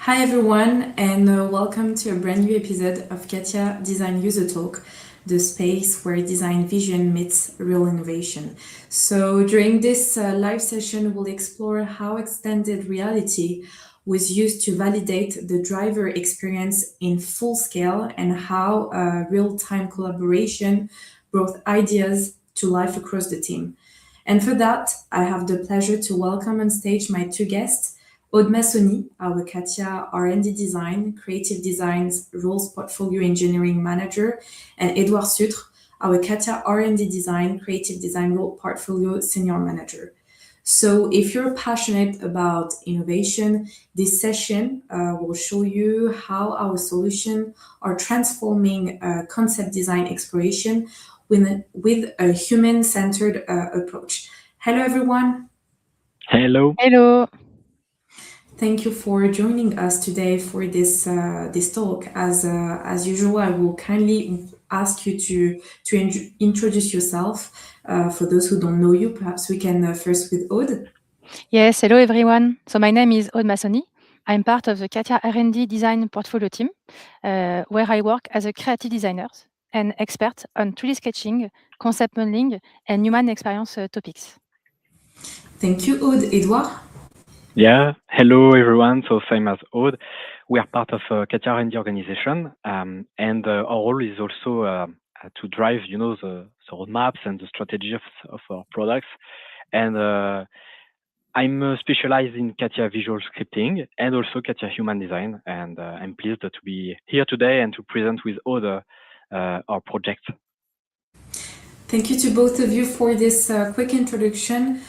Hi everyone, and welcome to a brand new episode of CATIA Design User Talk, the space where design vision meets real innovation. So during this live session, we'll explore how extended reality was used to validate the driver experience in full scale and how real-time collaboration brought ideas to life across the team. And for that, I have the pleasure to welcome on stage my two guests, Aude Massoni, our CATIA R&D Design, Creative Designs Roles Portfolio Engineering Manager, and Edouard Sutre, our CATIA R&D Design, Creative Design Role Portfolio Senior Manager. So if you're passionate about innovation, this session will show you how our solutions are transforming concept design exploration with a human-centered approach. Hello, everyone. Hello. Hello. Thank you for joining us today for this talk. As usual, I will kindly ask you to introduce yourself. For those who don't know you, perhaps we can first with Aude. Yes, hello everyone. So my name is Aude Massoni. I'm part of the CATIA R&D Design Portfolio team, where I work as a creative designer and expert on 3D sketching, concept modeling, and human experience topics. Thank you, Aude. Edouard? Yeah, hello everyone. So same as Aude, we are part of CATIA R&D organization, and our role is also to drive, the roadmaps and the strategy of our products. And I'm specialized in CATIA visual scripting and also CATIA human design. And I'm pleased to be here today and to present with Aude our project. Thank you to both of you for this quick introduction.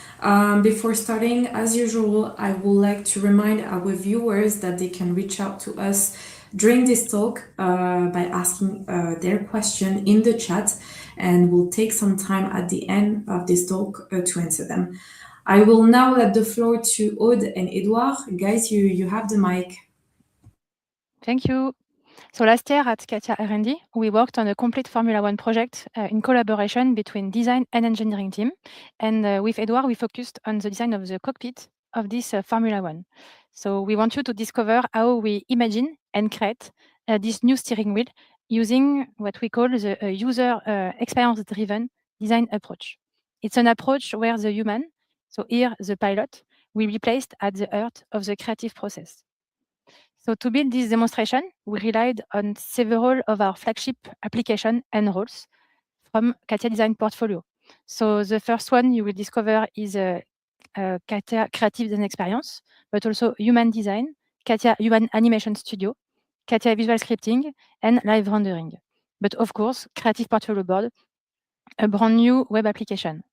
Before starting, as usual, I would like to remind our viewers that they can reach out to us during this talk by asking their question in the chat, and we'll take some time at the end of this talk to answer them. I will now let the floor to Aude and Edouard. Guys, you have the mic. Thank you. So last year at CATIA R&D, we worked on a complete Formula One project in collaboration between design and engineering team. And with Edouard, we focused on the design of the cockpit of this Formula One. So we want you to discover how we imagine and create this new steering wheel using what we call the user experience-driven design approach. It's an approach where the human, so here the pilot, will be placed at the heart of the creative process. So to build this demonstration, we relied on several of our flagship application and roles from CATIA Design Portfolio. So the first one you will discover is CATIA Creative Design Experience, but also Human Design, CATIA Human Animation Studio, CATIA Visual Scripting, and Live Rendering. But of course, Creative Portfolio Board, a brand new web application.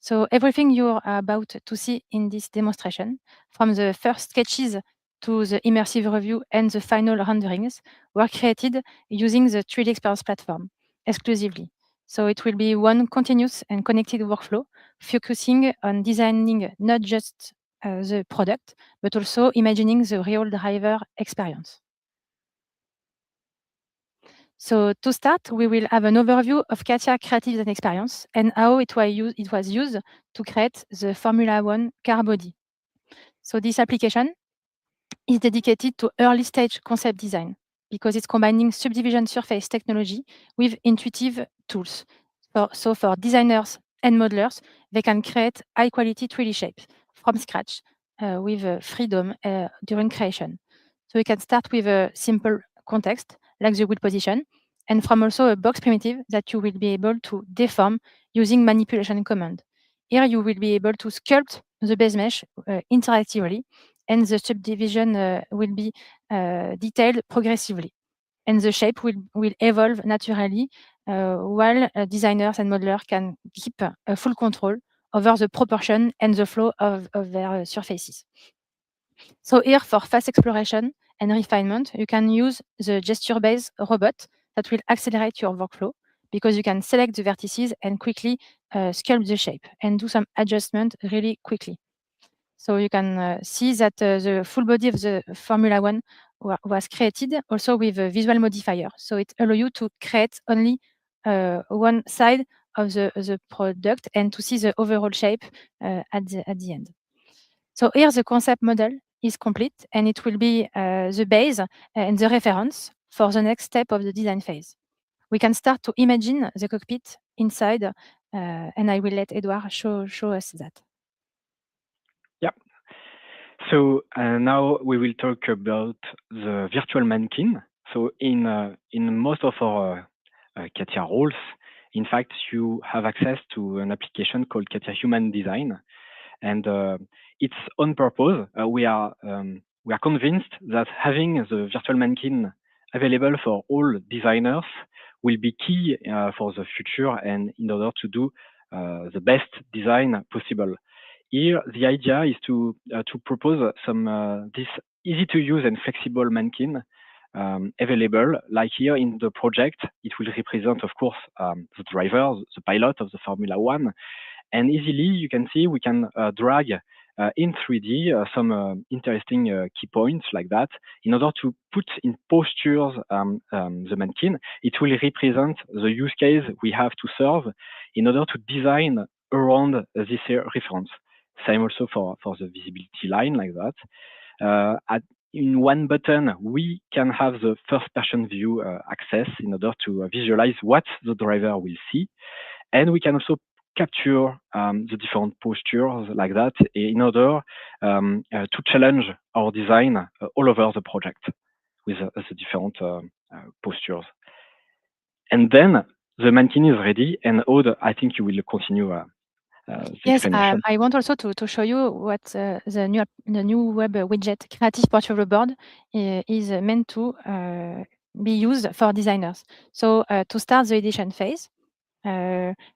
So everything you're about to see in this demonstration, from the first sketches to the immersive review and the final renderings, were created using the 3D Experience platform exclusively. So it will be one continuous and connected workflow, focusing on designing not just the product, but also imagining the real driver experience. So to start, we will have an overview of CATIA Creative Design Experience and how it was used to create the Formula One car body. So this application is dedicated to early stage concept design because it's combining subdivision surface technology with intuitive tools. So for designers and modelers, they can create high quality 3D shapes from scratch with freedom during creation. So we can start with a simple context like the wheel position, and from also a box primitive that you will be able to deform using manipulation command. Here you will be able to sculpt the base mesh interactively, and the subdivision will be detailed progressively. And the shape will evolve naturally while designers and modelers can keep full control over the proportion and the flow of their surfaces. So here for fast exploration and refinement, you can use the gesture-based robot that will accelerate your workflow because you can select the vertices and quickly sculpt the shape and do some adjustment really quickly. So you can see that the full body of the Formula One was created also with a visual modifier. So it allows you to create only one side of the product and to see the overall shape at the end. So here's the concept model is complete, and it will be the base and the reference for the next step of the design phase. We can start to imagine the cockpit inside, and I will let Edouard show us that. Yeah. So now we will talk about the virtual mannequin. So in most of our CATIA roles, in fact, you have access to an application called CATIA Human Design, and its on purpose. We are convinced that having the virtual mannequin available for all designers will be key for the future and in order to do the best design possible. Here, the idea is to propose some this easy to use and flexible mannequin available. Like here in the project, it will represent, of course, the driver, the pilot of the Formula One, and easily you can see we can drag in 3D some interesting key points like that in order to put in postures the mannequin. It will represent the use case we have to serve in order to design around this reference. Same also for the visibility line like that. In one button, we can have the first-person view access in order to visualize what the driver will see. And we can also capture the different postures like that in order to challenge our design all over the project with the different postures. And then the mannequin is ready, and Aude, I think you will continue the Yes, explanation. I want also to show you what the new web widget Creative Portfolio Board is meant to be used for designers. So to start the edition phase,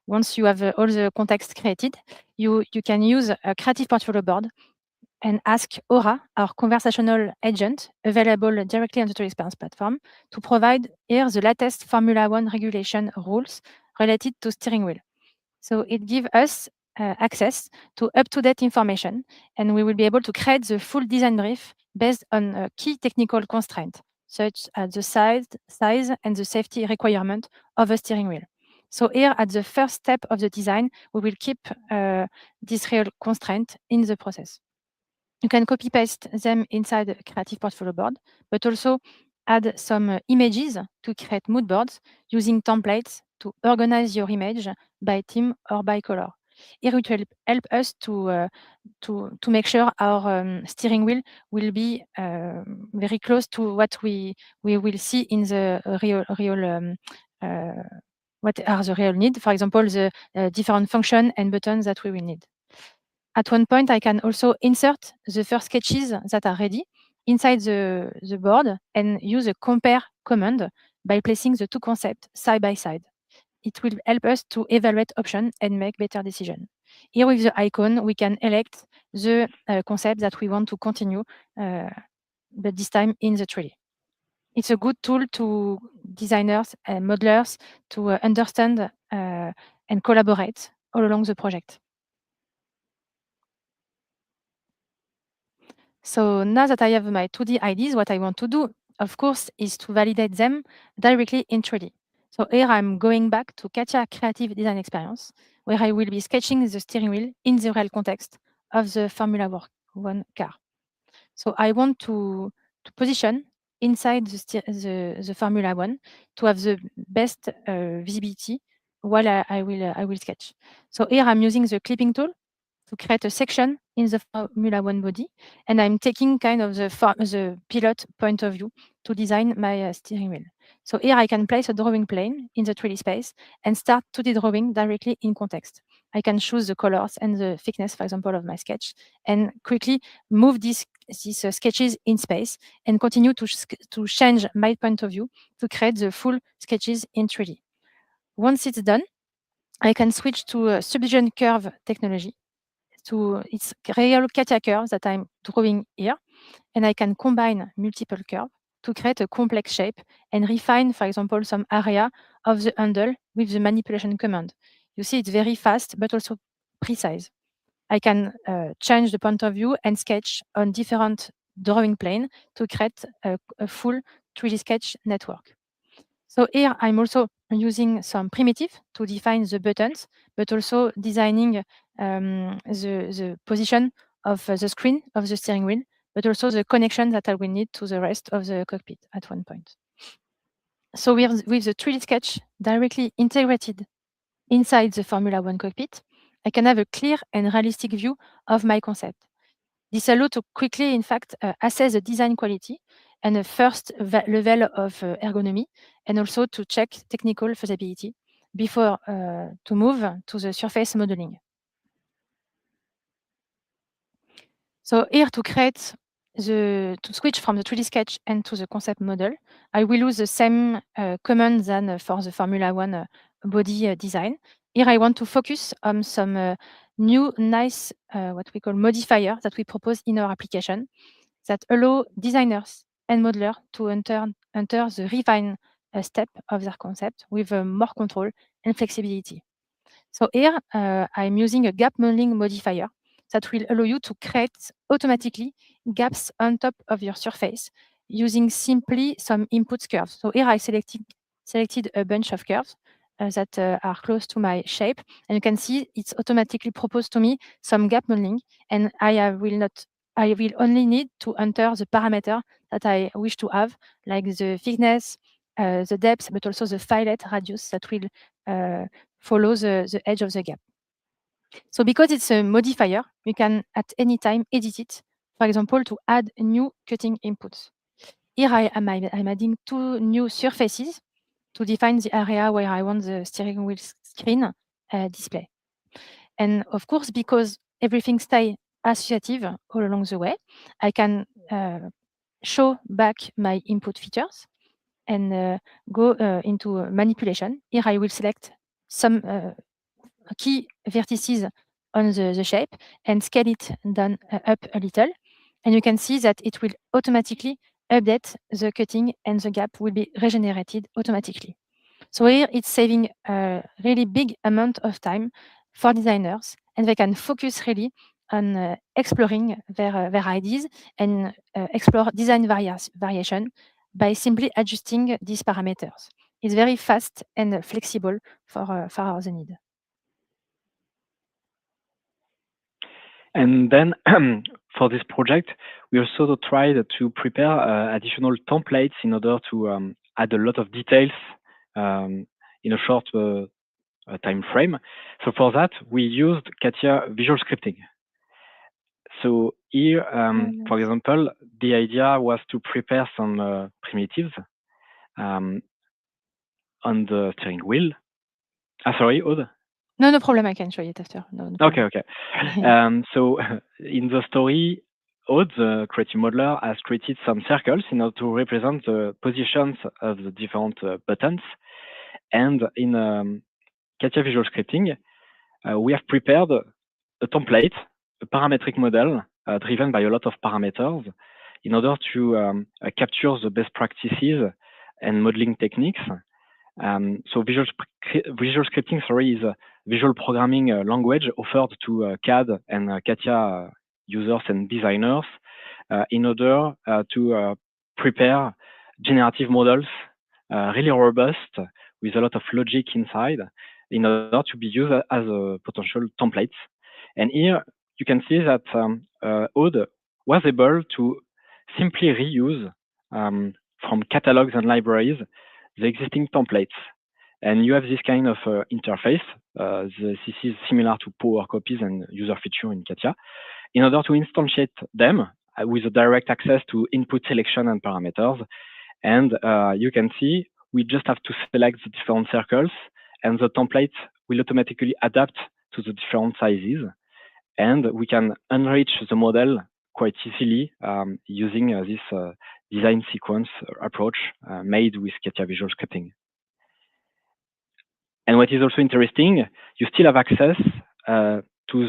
once you have all the context created, you can use a Creative Portfolio Board and ask Aura, our conversational agent, available directly on the Tool Experience platform, to provide here the latest Formula One regulation rules related to steering wheel. So it gives us access to up-to-date information, and we will be able to create the full design brief based on a key technical constraint, such as the size and the safety requirement of a steering wheel. So here, at the first step of the design, we will keep this real constraint in the process. You can copy-paste them inside the Creative Portfolio Board, but also add some images to create mood boards using templates to organize your image by theme or by color. Here it will help us to make sure our steering wheel will be very close to what we will see in the real what are the real need. For example, the different function and buttons that we will need. At one point, I can also insert the first sketches that are ready inside the board and use a compare command by placing the two concepts side by side. It will help us to evaluate options and make better decisions. Here with the icon, we can elect the concept that we want to continue, but this time in the 3D. It's a good tool to designers and modelers to understand and collaborate all along the project. So now that I have my 2D ideas, what I want to do, of course, is to validate them directly in 3D. So here I'm going back to CATIA Creative Design Experience, where I will be sketching the steering wheel in the real context of the Formula One car. So I want to position inside the Formula One to have the best visibility while I will sketch. So here I'm using the clipping tool to create a section in the Formula One body, and I'm taking kind of the pilot point of view to design my steering wheel. So here I can place a drawing plane in the 3D space and start 2D drawing directly in context. I can choose the colors and the thickness, for example, of my sketch, and quickly move these sketches in space and continue to change my point of view to create the full sketches in 3D. Once it's done, I can switch to a subdivision curve technology. It's real CATIA curves that I'm drawing here, and I can combine multiple curves to create a complex shape and refine, for example, some area of the handle with the manipulation command. You see, it's very fast, but also precise. I can change the point of view and sketch on different drawing plane to create a full 3D sketch network. So here I'm also using some primitive to define the buttons, but also designing the position of the screen of the steering wheel but also the connection that I will need to the rest of the cockpit at one point. So with the 3D sketch directly integrated inside the Formula One cockpit, I can have a clear and realistic view of my concept. This allows to quickly, in fact, assess the design quality and a first level of ergonomy, and also to check technical feasibility before to move to the surface modeling. So here to switch from the 3D sketch and to the concept model, I will use the same command than for the Formula One body design. Here I want to focus on some new nice what we call modifier that we propose in our application that allow designers and modelers to enter the refine step of their concept with more control and flexibility. So here I'm using a gap modeling modifier that will allow you to create automatically gaps on top of your surface using simply some input curves. So here I selected a bunch of curves that are close to my shape, and you can see it's automatically proposed to me some gap modeling, and I will only need to enter the parameter that I wish to have, like the thickness, the depth, but also the fillet radius that will follow the edge of the gap. So because it's a modifier, you can at any time edit it, for example, to add new cutting inputs. Here I'm adding 2 new surfaces to define the area where I want the steering wheel screen display. And of course, because everything stays associative all along the way, I can show back my input features and go into manipulation. Here I will select some key vertices on the shape and scale it down up a little. And you can see that it will automatically update the cutting and the gap will be regenerated automatically. So here it's saving a really big amount of time for designers, and they can focus really on exploring their ideas and explore design variation by simply adjusting these parameters. It's very fast and flexible for the need. And then for this project, we also tried to prepare additional templates in order to add a lot of details in a short time frame. So for that, we used CATIA visual scripting. So here, for example, the idea was to prepare some primitives on the steering wheel. Sorry, Aude? No problem. I can show it after. No Okay. So in the story, Aude, the creative modeler, has created some circles in order to represent the positions of the different buttons. And in CATIA visual scripting, we have prepared a template, a parametric model driven by a lot of parameters in order to capture the best practices and modeling techniques. So visual scripting, is a visual programming language offered to CAD and CATIA users and designers in order to prepare generative models, really robust with a lot of logic inside, in order to be used as a potential templates. And here you can see that Aude was able to simply reuse from catalogs and libraries the existing templates. And you have this kind of interface. This is similar to Power Copies and user feature in CATIA, in order to instantiate them with a direct access to input selection and parameters. And you can see we just have to select the different circles, and the template will automatically adapt to the different sizes. And we can enrich the model quite easily using this design sequence approach made with CATIA visual scripting. And what is also interesting, you still have access to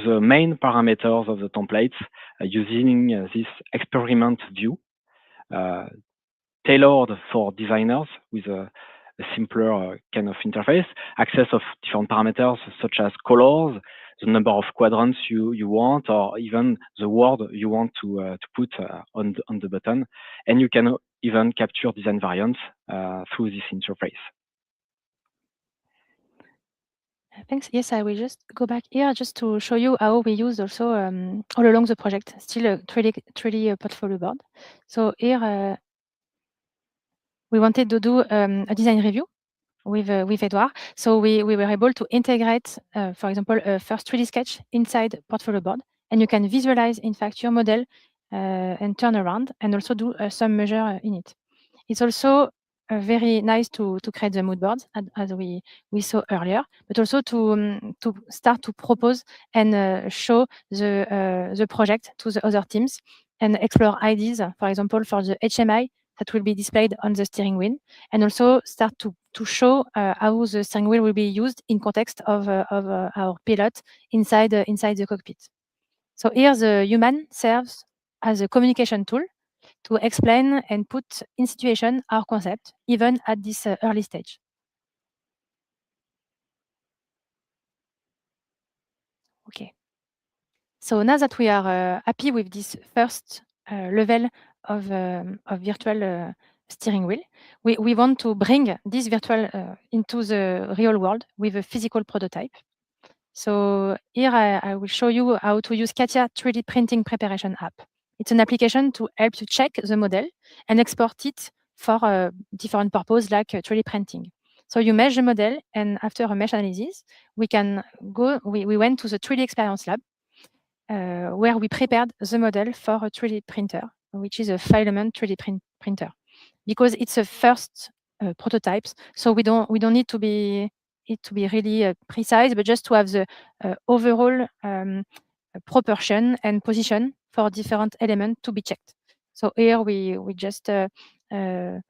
the main parameters of the templates using this experiment view, tailored for designers with a simpler kind of interface, access of different parameters such as colors, the number of quadrants you want, or even the word you want to put on the button. And you can even capture design variants through this interface. Thanks. Yes, I will just go back here just to show you how we use also all along the project, still a 3D portfolio board. So here we wanted to do a design review with Edouard. So we were able to integrate, for example, a first 3D sketch inside portfolio board, and you can visualize, in fact, your model and turn around, and also do some measure in it. It's also very nice to create the mood boards, as we saw earlier, but also to start to propose and show the project to the other teams and explore ideas, for example, for the HMI that will be displayed on the steering wheel, and also start to show how the steering wheel will be used in context of our pilot inside the cockpit. So here the human serves as a communication tool to explain and put in situation our concept, even at this early stage. Okay. So now that we are happy with this first level of virtual steering wheel, we want to bring this virtual into the real world with a physical prototype. So here I will show you how to use CATIA 3D printing preparation app. It's an application to help you check the model and export it for different purposes like 3D printing. So you mesh the model, and after a mesh analysis, we went to the 3D experience lab where we prepared the model for a 3D printer, which is a filament 3D printer, because it's a first prototypes. So we don't need to be really precise, but just to have the overall proportion and position for different elements to be checked. So here we just parameters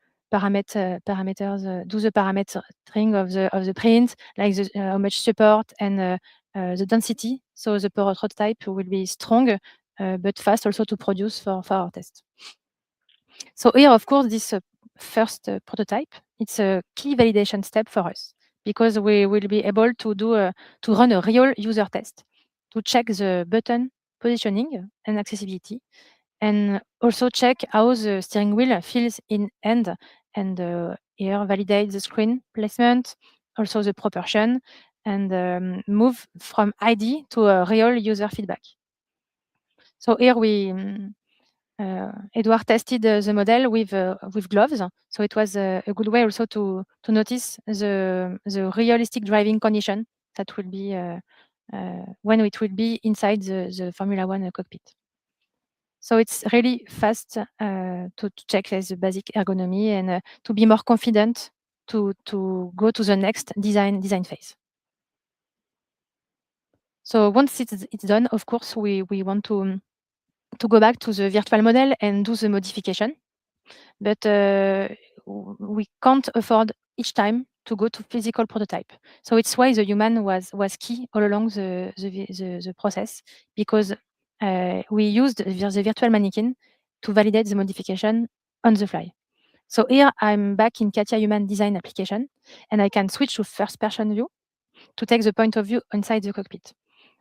do the parametering of the print, like how much support and the density. So the prototype will be strong but fast also to produce for our test. So here, of course, this first prototype, it's a key validation step for us, because we will be able to run a real user test to check the button positioning and accessibility, and also check how the steering wheel feels in hand, and here validate the screen placement, also the proportion, and move from ID to a real user feedback. So here Edouard tested the model with gloves, so it was a good way also to notice the realistic driving condition that will be when it will be inside the Formula One cockpit. So it's really fast to check the basic ergonomy and to be more confident to go to the next design phase. So once it's done, of course, we want to go back to the virtual model and do the modification. But we can't afford each time to go to physical prototype. So it's why the human was key all along the process, because we used the virtual mannequin to validate the modification on the fly. So here I'm back in CATIA Human Design application, and I can switch to first-person view to take the point of view inside the cockpit.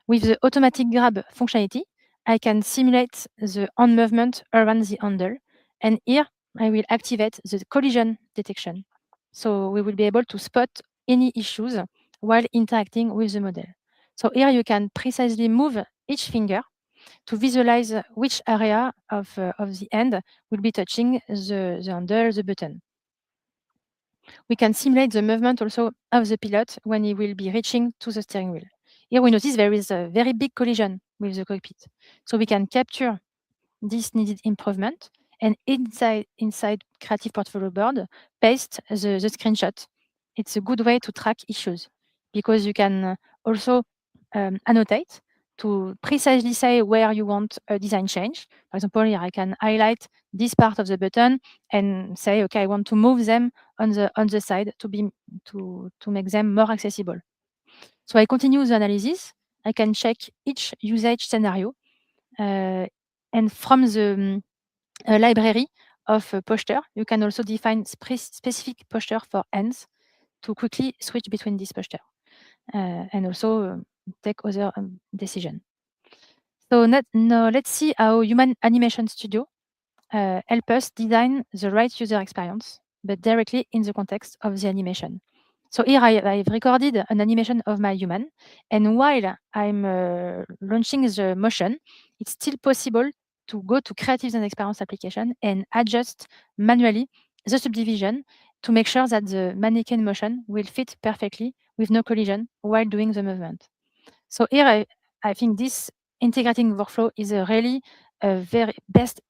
With the automatic grab functionality, I can simulate the hand movement around the handle, and here I will activate the collision detection. So we will be able to spot any issues while interacting with the model. So here you can precisely move each finger to visualize which area of the hand will be touching the handle, the button. We can simulate the movement also of the pilot when he will be reaching to the steering wheel. Here we notice there is a very big collision with the cockpit. So we can capture this needed improvement, and inside Creative Portfolio Board, paste the screenshot. It's a good way to track issues, because you can also annotate to precisely say where you want a design change. For example, here I can highlight this part of the button and say, okay, I want to move them on the side to make them more accessible. So I continue the analysis. I can check each usage scenario, and from the library of posture, you can also define specific posture for hands to quickly switch between this posture, and also take other decision. So now let's see how Human Animation Studio help us design the right user experience, but directly in the context of the animation. So here I've recorded an animation of my human, and while I'm launching the motion, it's still possible to go to Creative Design Experience application and adjust manually the subdivision to make sure that the mannequin motion will fit perfectly with no collision while doing the movement. So here I think this integrating workflow is a really very best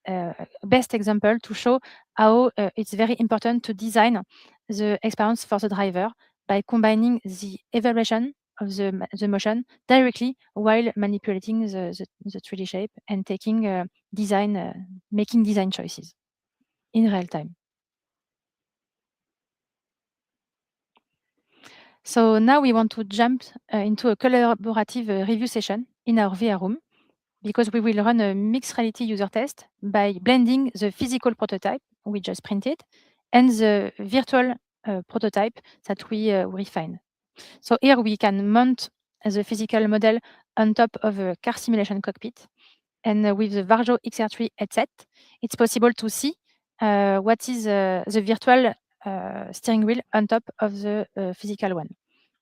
example to show how it's very important to design the experience for the driver by combining the evaluation of the motion directly while manipulating the 3D shape and taking making design choices in real time. So now we want to jump into a collaborative review session in our VR room, because we will run a mixed reality user test by blending the physical prototype we just printed and the virtual prototype that we refined. So here we can mount the physical model on top of a car simulation cockpit. And with the Varjo XR3 headset, it's possible to see what is the virtual steering wheel on top of the physical one.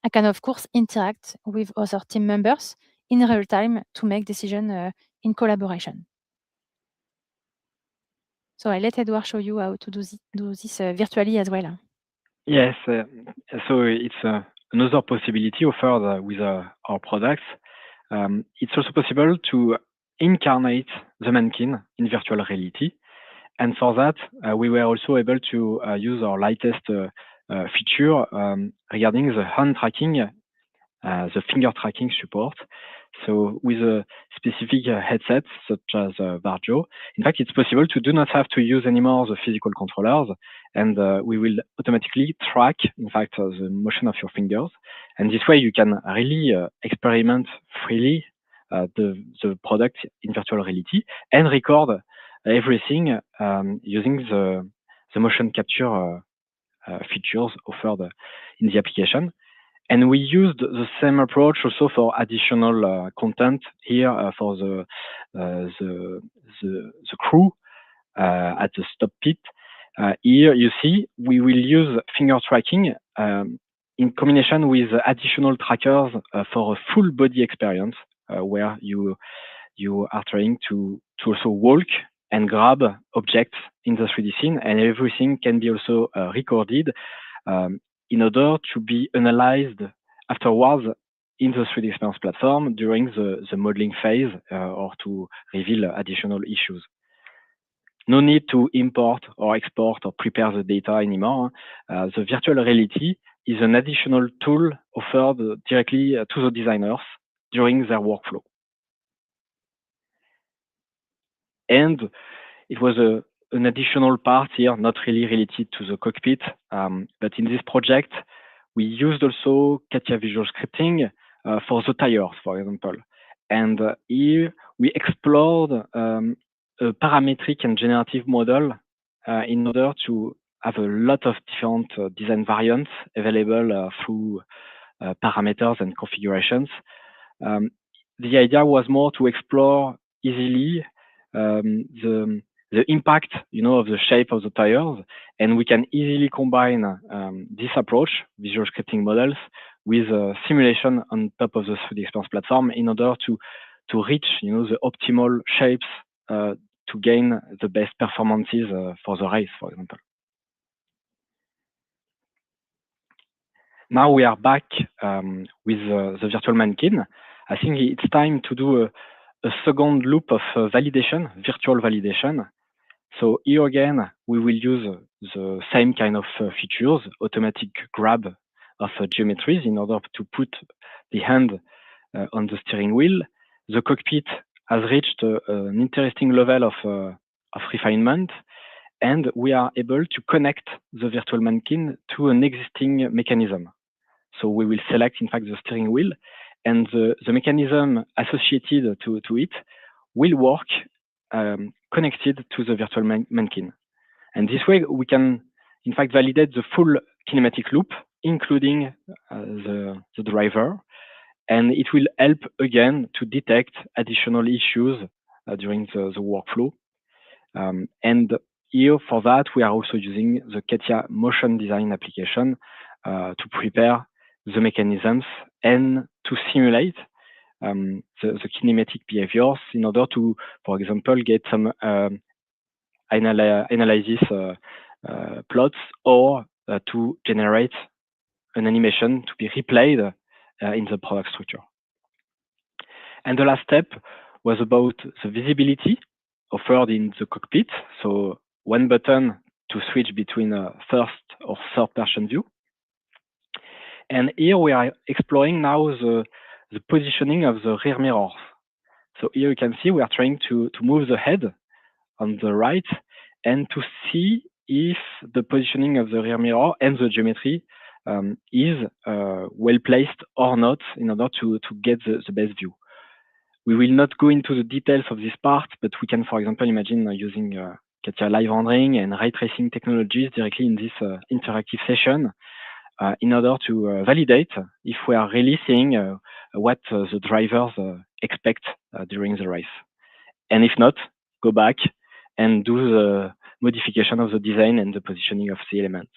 I can, of course, interact with other team members in real time to make decisions in collaboration. So I let Edouard show you how to do this virtually as well. Yes, so it's another possibility offered with our products. It's also possible to incarnate the mannequin in virtual reality. And for that, we were also able to use our latest feature regarding the hand tracking, the finger tracking support. So with a specific headset such as Varjo, in fact, it's possible to do not have to use anymore the physical controllers, and we will automatically track, in fact, the motion of your fingers. And this way you can really experiment freely the product in virtual reality and record everything using the motion capture features offered in the application. And we used the same approach also for additional content here for the crew at the stop pit. Here you see we will use finger tracking in combination with additional trackers for a full body experience where you are trying to also walk and grab objects in the 3D scene, and everything can be also recorded in order to be analyzed afterwards in the 3D experience platform during the modeling phase or to reveal additional issues. No need to import or export or prepare the data anymore. The virtual reality is an additional tool offered directly to the designers during their workflow. And it was an additional part here, not really related to the cockpit, but in this project, we used also CATIA visual scripting for the tires, for example. And here we explored a parametric and generative model in order to have a lot of different design variants available through parameters and configurations. The idea was more to explore easily the impact, of the shape of the tires, and we can easily combine this approach, visual scripting models, with simulation on top of the 3D experience platform in order to reach, the optimal shapes to gain the best performances for the race, for example. Now we are back with the virtual mannequin. I think it's time to do a second loop of validation, virtual validation. So here again, we will use the same kind of features, automatic grab of geometries in order to put the hand on the steering wheel. The cockpit has reached an interesting level of refinement, and we are able to connect the virtual mannequin to an existing mechanism. So we will select, in fact, the steering wheel, and the mechanism associated to it will work connected to the virtual mannequin. And this way, we can, in fact, validate the full kinematic loop, including the driver, and it will help, again, to detect additional issues during the workflow. And here, for that, we are also using the CATIA motion design application to prepare the mechanisms and to simulate the kinematic behaviors in order to, for example, get some analysis plots or to generate an animation to be replayed in the product structure. And the last step was about the visibility offered in the cockpit. So one button to switch between a first or third person view. And here we are exploring now the positioning of the rear mirrors. So here you can see we are trying to move the head on the right and to see if the positioning of the rear mirror and the geometry is well placed or not in order to get the best view. We will not go into the details of this part, but we can, for example, imagine using CATIA live rendering and ray tracing technologies directly in this interactive session in order to validate if we are really seeing what the drivers expect during the race. And if not, go back and do the modification of the design and the positioning of the elements.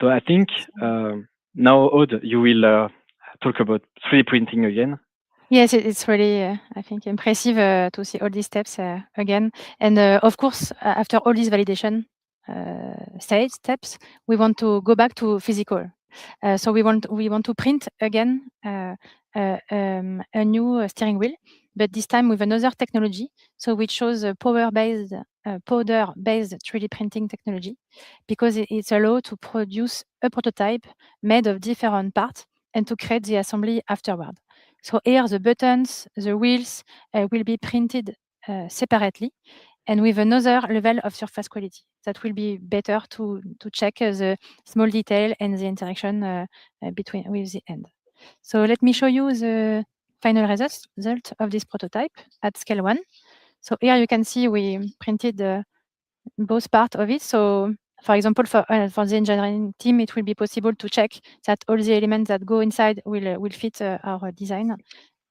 So I think now, Aude, you will talk about 3D printing again. Yes, it's really, I think, impressive to see all these steps again. And of course, after all these validation steps, we want to go back to physical. So we want to print again a new steering wheel, but this time with another technology. So we chose a powder-based 3D printing technology because it's allowed to produce a prototype made of different parts and to create the assembly afterward. So here the buttons, the wheels will be printed separately and with another level of surface quality. That will be better to check the small detail and the interaction between with the end. So let me show you the final result of this prototype at scale 1. So here you can see we printed both parts of it. So for example, for the engineering team, it will be possible to check that all the elements that go inside will fit our design.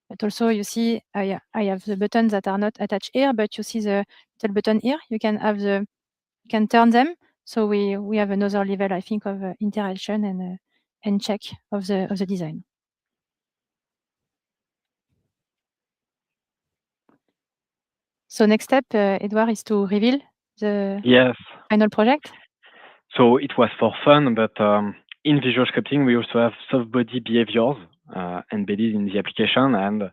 But also you see, I have the buttons that are not attached here, but you see the little button here. You can turn them. So we have another level, I think, of interaction and check of the design. So next step, Edouard, is to reveal the final project. So it was for fun, but in visual scripting, we also have soft body behaviors embedded in the application, and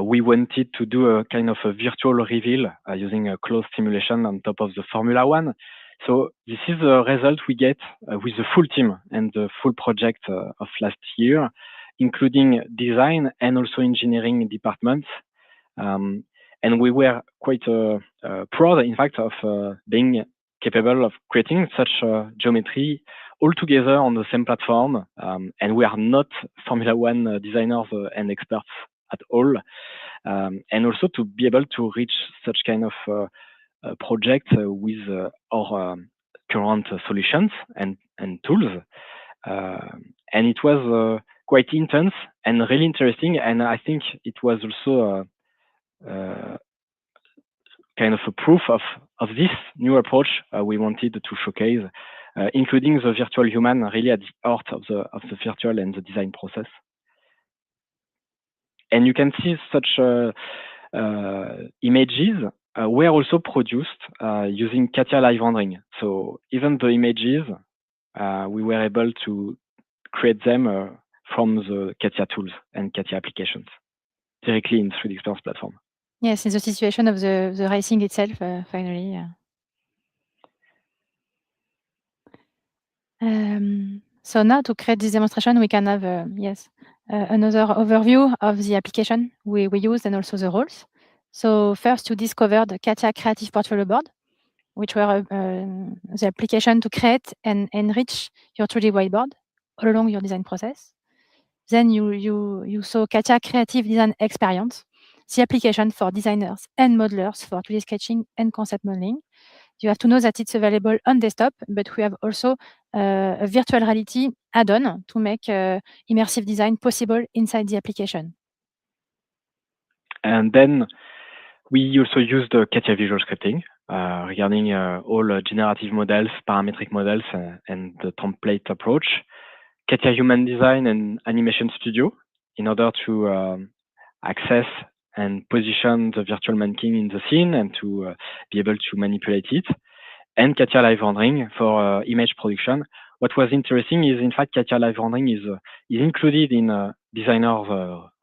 we wanted to do a kind of a virtual reveal using a closed simulation on top of the Formula One. So this is the result we get with the full team and the full project of last year, including design and also engineering departments. And we were quite proud, in fact, of being capable of creating such geometry all together on the same platform. And we are not Formula One designers and experts at all. And also to be able to reach such kind of project with our current solutions and tools. And it was quite intense and really interesting. And I think it was also kind of a proof of this new approach we wanted to showcase, including the virtual human really at the heart of the virtual and the design process. And you can see such images were also produced using CATIA live rendering. So even the images, we were able to create them from the CATIA tools and CATIA applications directly in 3D Experience platform. Yes, in the situation of the racing itself, finally. So now to create this demonstration, we can have another overview of the application we use and also the roles. So first, you discovered the CATIA Creative Portfolio Board, which were the application to create and enrich your 3D whiteboard all along your design process. Then you saw CATIA Creative Design Experience, the application for designers and modelers for 3D sketching and concept modeling. You have to know that it's available on desktop, but we have also a virtual reality add-on to make immersive design possible inside the application. And then we also used CATIA visual scripting regarding all generative models, parametric models, and the template approach. CATIA Human Design and Animation Studio in order to access and position the virtual mannequin in the scene and to be able to manipulate it. And CATIA Live Rendering for image production. What was interesting is, in fact, CATIA Live Rendering is included in designer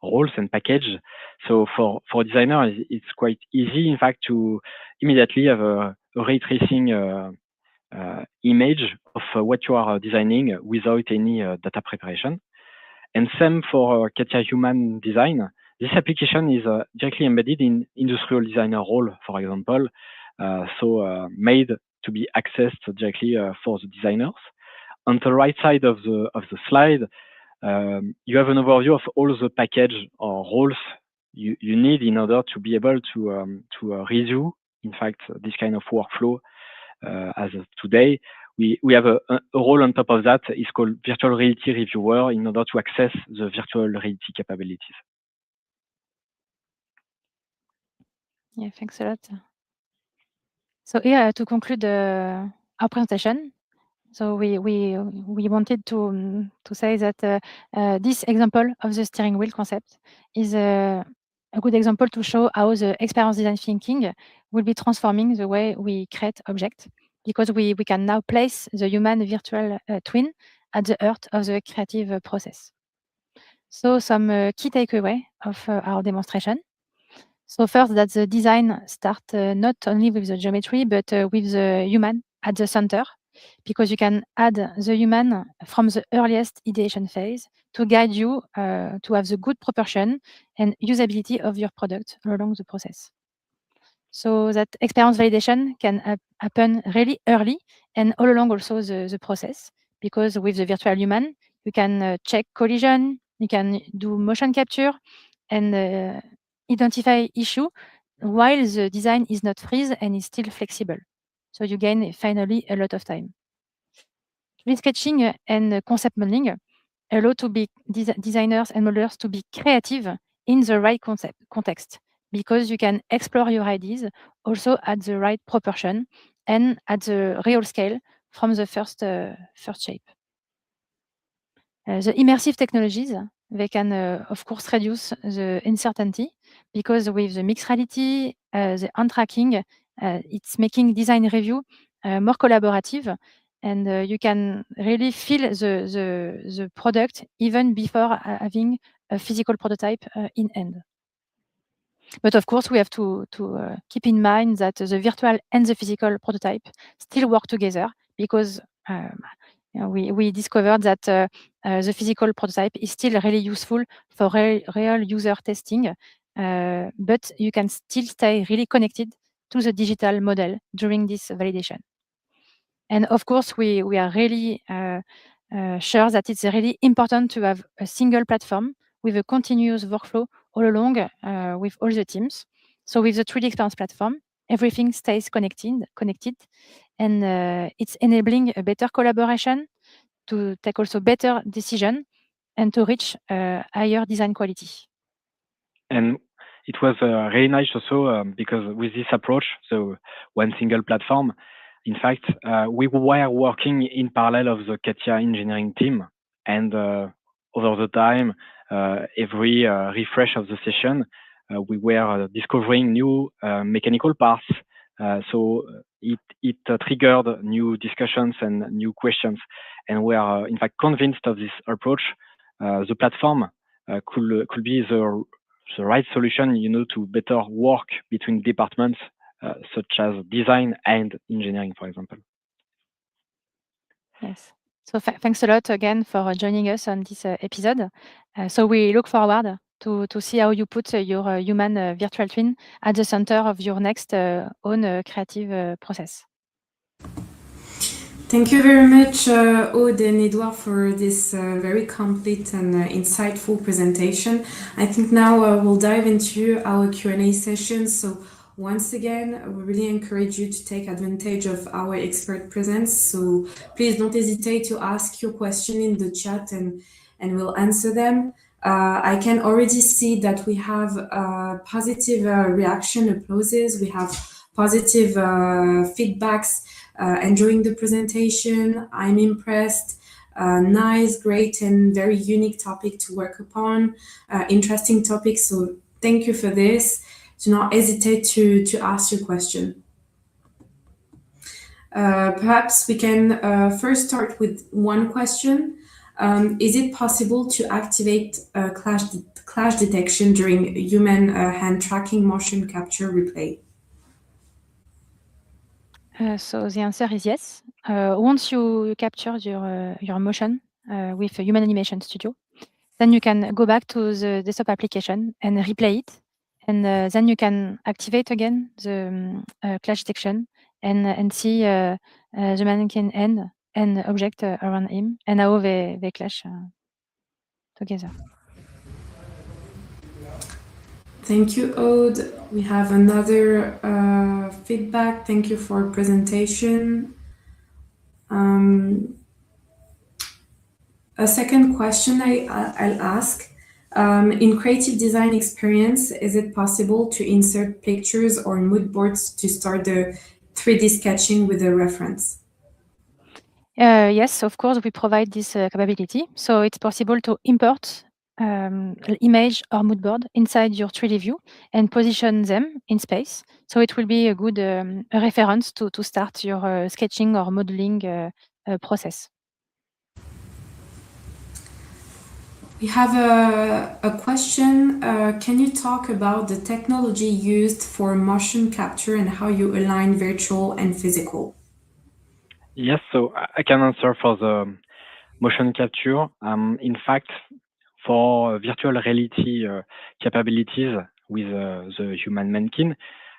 roles and package. So for designer, it's quite easy, in fact, to immediately have a ray tracing image of what you are designing without any data preparation. And same for CATIA Human Design. This application is directly embedded in industrial designer role, for example, so made to be accessed directly for the designers. On the right side of the slide, you have an overview of all the package or roles you need in order to be able to redo, in fact, this kind of workflow as of today. We have a role on top of that is called Virtual Reality Reviewer in order to access the virtual reality capabilities. Yeah, thanks a lot. So here to conclude our presentation, so we wanted to say that this example of the steering wheel concept is a good example to show how the experience design thinking will be transforming the way we create objects, because we can now place the human virtual twin at the heart of the creative process. So some key takeaway of our demonstration. So first, that the design start not only with the geometry, but with the human at the center, because you can add the human from the earliest ideation phase to guide you to have the good proportion and usability of your product along the process. So that experience validation can happen really early and all along also the process, because with the virtual human, you can check collision, you can do motion capture, and identify issue while the design is not freeze and is still flexible. So you gain finally a lot of time. Resketching and concept modeling allow to be designers and modelers to be creative in the right context, because you can explore your ideas also at the right proportion and at the real scale from the first shape. The immersive technologies, they can, of course, reduce the uncertainty, because with the mixed reality, the hand tracking, it's making design review more collaborative, and you can really feel the product even before having a physical prototype in hand. But of course, we have to keep in mind that the virtual and the physical prototype still work together, because we discovered that the physical prototype is still really useful for real user testing, but you can still stay really connected to the digital model during this validation. And of course, we are really sure that it's really important to have a single platform with a continuous workflow all along with all the teams. So with the 3D experience platform, everything stays connected, and it's enabling a better collaboration, to take also better decision, and to reach higher design quality. And it was really nice also because with this approach, so one single platform, in fact, we were working in parallel of the CATIA engineering team, and over the time, every refresh of the session, we were discovering new mechanical parts. So it triggered new discussions and new questions, and we are in fact convinced of this approach. The platform could be the right solution, to better work between departments such as design and engineering, for example. Yes. So thanks a lot again for joining us on this episode. So we look forward to see how you put your human virtual twin at the center of your next own creative process. Thank you very much, Aude and Edouard, for this very complete and insightful presentation. I think now we'll dive into our Q&A session. So once again, we really encourage you to take advantage of our expert presence. So please don't hesitate to ask your question in the chat, and we'll answer them. I can already see that we have positive reaction applauses. We have positive feedbacks, enjoying the presentation, I'm impressed, nice, great, and very unique topic to work upon, interesting topic. So thank you for this. Do not hesitate to ask your question. Perhaps we can first start with one question. Is it possible to activate clash detection during human hand tracking motion capture replay? So the answer is yes. Once you capture your motion with Human Animation Studio, then you can go back to the desktop application and replay it. And then you can activate again the clash detection and see the mannequin hand and object around him and how they clash together. Thank you, Aude. We have another feedback. Thank you for presentation. A second question I'll ask. In creative design experience, is it possible to insert pictures or mood boards to start the 3D sketching with a reference? Yes, of course, we provide this capability. So it's possible to import image or mood board inside your 3D view and position them in space. So it will be a good reference to start your sketching or modeling process. We have a question. Can you talk about the technology used for motion capture and how you align virtual and physical? Yes, so I can answer for the motion capture. In fact, for virtual reality capabilities with the human mannequin,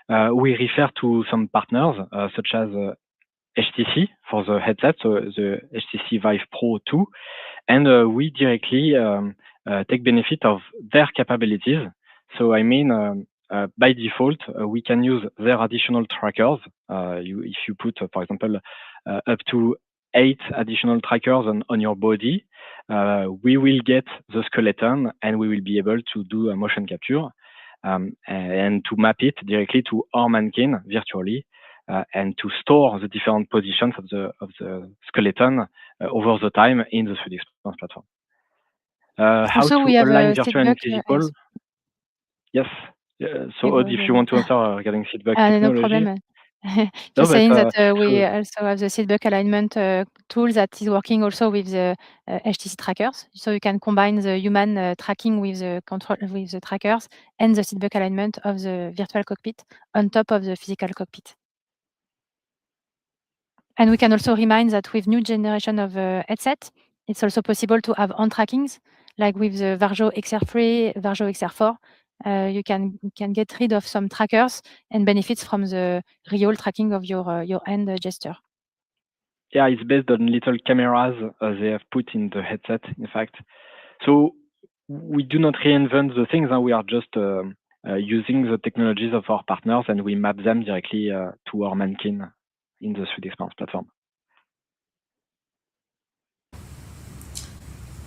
we refer to some partners such as HTC for the headset, so the HTC Vive Pro 2, and we directly take benefit of their capabilities. So I mean, by default, we can use their additional trackers. If you put, for example, up to 8 additional trackers on your body, we will get the skeleton and we will be able to do a motion capture and to map it directly to our mannequin virtually and to store the different positions of the skeleton over the time in the 3D Experience platform. How Also, to we have align a virtual and feedback. physical? Yes. So, Yeah, Aude, if you want to answer regarding feedback no technology. problem. No, Just but saying that we sure. also have the feedback alignment tool that is working also with the HTC trackers. So you can combine the human tracking with the control with the trackers and the feedback alignment of the virtual cockpit on top of the physical cockpit. And we can also remind that with new generation of headset, it's also possible to have on trackings, like with the Varjo XR3, Varjo XR4. You can get rid of some trackers and benefits from the real tracking of your hand gesture. Yeah, it's based on little cameras they have put in the headset, in fact. So we do not reinvent the things, and we are just using the technologies of our partners, and we map them directly to our mannequin in the 3D Experience platform.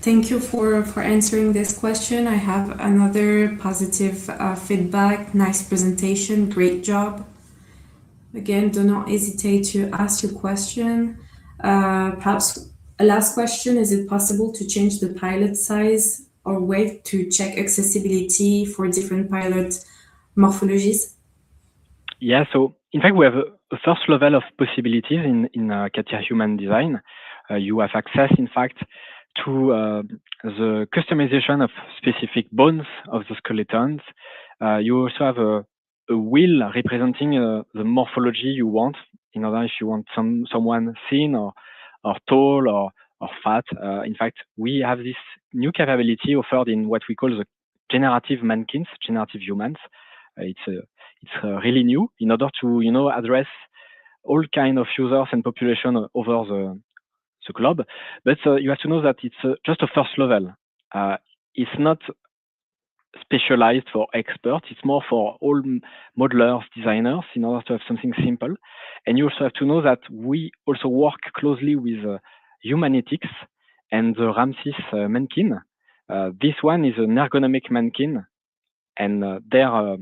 Thank you for answering this question. I have another positive feedback. Nice presentation, great job. Again, do not hesitate to ask your question. Perhaps a last question, is it possible to change the pilot size or weight to check accessibility for different pilot morphologies? Yeah, so in fact, we have a first level of possibilities in CATIA Human Design. You have access, in fact, to the customization of specific bones of the skeletons. You also have a wheel representing the morphology you want. In other, if you want someone thin or tall or fat. In fact, we have this new capability offered in what we call the generative mannequins, generative humans. It's really new in order to address all kind of users and population over the globe. But you have to know that it's just a first level. It's not specialized for experts. It's more for all modelers, designers, in order to have something simple. And you also have to know that we also work closely with Humanetics and the Ramses mannequin. This one is an ergonomic mannequin, and their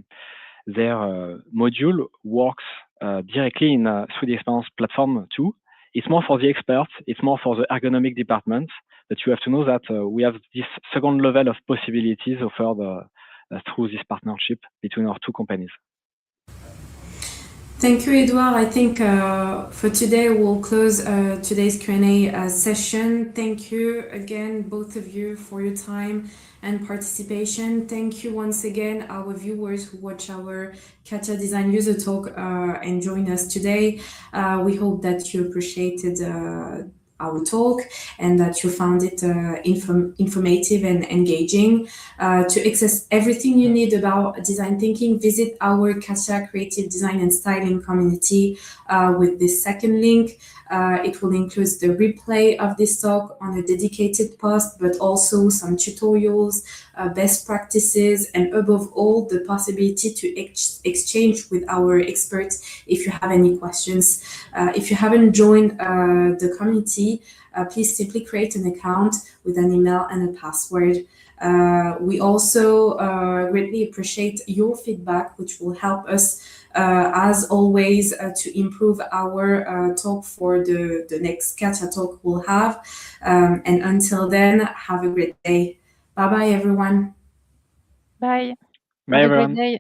module works directly in through the Experience platform too. It's more for the experts, it's more for the ergonomic department, but you have to know that we have this second level of possibilities offered through this partnership between our two companies. Thank you, Edouard. I think for today we'll close today's Q&A session. Thank you again, both of you, for your time and participation. Thank you once again, our viewers who watch our CATIA Design User Talk and join us today. We hope that you appreciated our talk and that you found it informative and engaging. To access everything you need about design thinking, visit our CATIA Creative Design and Styling community with this second link. It will include the replay of this talk on a dedicated post, but also some tutorials, best practices, and above all, the possibility to exchange with our experts if you have any questions. If you haven't joined the community, please simply create an account with an email and a password. We also greatly appreciate your feedback, which will help us, as always, to improve our talk for the next CATIA talk we'll have. And until then, have a great day. Bye-bye, everyone. Bye. Bye, Have a everyone. great day.